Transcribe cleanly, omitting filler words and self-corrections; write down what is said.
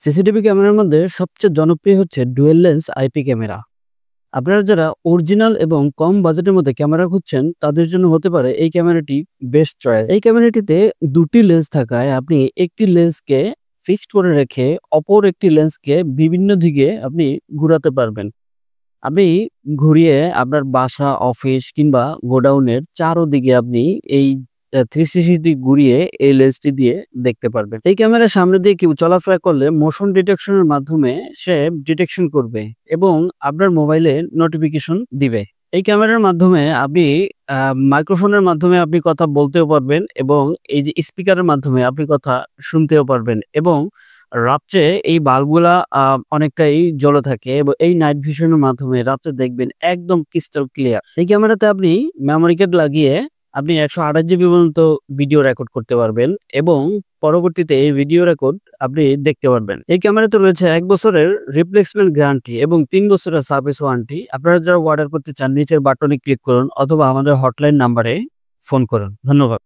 CCTV ক্যামেরার মধ্যে সবচেয়ে জনপ্রিয় হচ্ছে ডুয়েল লেন্স আইপি ক্যামেরা। আপনারা যারা অরিজিনাল এবং কম বাজেটের মধ্যে ক্যামেরা খুঁজছেন তাদের জন্য হতে পারে এই ক্যামেরাটি বেস্ট চয়েস। এই ক্যামেরাটিতে দুটি লেন্স থাকায় আপনি একটি লেন্সকে ফিক্সড করে রেখে অপর একটি লেন্সকে বিভিন্ন দিকে আপনি ঘুরাতে পারবেন। আপনি ঘুরিয়ে আপনার বাসা, অফিস কিংবা গোডাউনের চারোদিকে আপনি এই 360 ঘুরিয়ে এই লেন্সটি দিয়ে দেখতে পারবেন। এই ক্যামেরার সামনে দিয়ে কেউ চলাফেরা করলে মোশন ডিটেকশনের মাধ্যমে সে ডিটেকশন করবে এবং আপনার মোবাইলে নোটিফিকেশন দিবে। এই ক্যামেরার মাধ্যমে আপনি মাইক্রোফোনের মাধ্যমে আপনি কথা বলতেও পারবেন এবং এই যে স্পিকারের মাধ্যমে আপনি কথা শুনতেও পারবেন এবং রাত্রে এই বাল্বগুলা অনেকটাই জ্বলে থাকে এবং এই নাইট ভিশনের মাধ্যমে রাত্রে দেখবেন একদম ক্রিস্টাল ক্লিয়ার। এই ক্যামেরাতে আপনি মেমোরি কার্ড লাগিয়ে আপনি 128 জিবি পর্যন্ত ভিডিও রেকর্ড করতে পারবেন এবং পরবর্তীতে এই ভিডিও রেকর্ড আপনি দেখতে পারবেন। এই ক্যামেরাতে রয়েছে 1 বছরের রিপ্লেসমেন্ট গ্যারান্টি এবং 3 বছরের সার্ভিস ওয়ারেন্টি। আপনারা যারা অর্ডার করতে চান নিচের বাটনে ক্লিক করুন অথবা আমাদের হটলাইন নাম্বারে ফোন করুন। ধন্যবাদ।